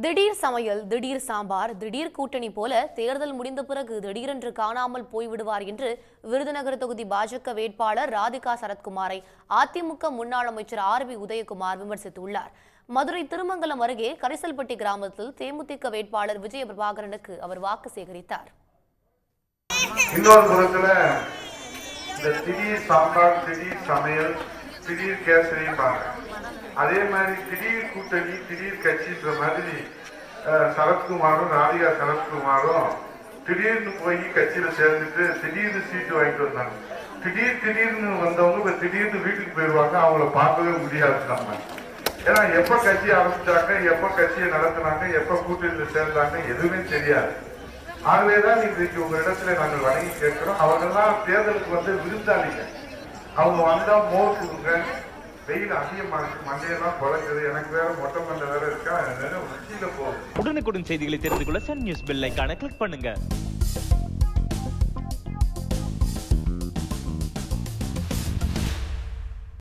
திடீர் சமையல், திடீர் சாம்பார், திடீர் கூட்டணி போல தேர்தல் முடிந்த பிறகு திடீரென்று காணாமல் போய்விடுவார் என்று விருதுநகர் தொகுதி பாஜக வேட்பாளர் ராதிகா சரத்குமாரை அதிமுக முன்னாள் அமைச்சர் ஆர்.பி. உதயகுமார் விமர்சித்துள்ளார். மதுரை திருமங்கலம் அருகே கரிசல்பட்டி கிராமத்தில் தேமுதிக வேட்பாளர் விஜய பிரபாகரனுக்கு அவர் வாக்கு சேகரித்தார். இன்னொரு புறத்துல இந்த திடீர் சாம்பார், திடீர் சமையல், திடீர் கேசரி அதே மாதிரி திடீர் கூட்டணி, திடீர் கட்சின்ற மாதிரி சரத்குமாரும் ராதிகா சரத்குமாரும் திடீர்னு போய் கட்சியில சேர்ந்துட்டு திடீர்னு சீட்டு வாங்கிட்டு வந்தாங்க. திடீர்னு வந்தவங்க திடீர்னு வீட்டுக்கு போயிடுவாங்க. அவங்கள பார்க்கவே முடியாது நம்ம. ஏன்னா எப்ப கட்சி ஆரம்பிச்சாங்க, எப்ப கட்சியை நடத்தினாங்க, எப்ப கூட்டணியில சேர்ந்தாங்க எதுவுமே தெரியாது. ஆகவேதான் இன்றைக்கு உங்க இடத்துல நாங்கள் வணங்கி கேட்கிறோம். அவங்கெல்லாம் தேர்தலுக்கு விருந்தாளிங்க. அவங்க வந்தா மோர் கொடுங்க. வெயில் அதிகமா இருக்கு, மண்டையெல்லாம் குறைக்குது. எனக்கு வேற மொட்டை மண்டை வேற இருக்கா, உச்சியில போகுது. உடனுக்குடன் செய்திகளை தெரிந்து கொள்ள சன் நியூஸ் பெல் ஐகானை கிளிக் பண்ணுங்க.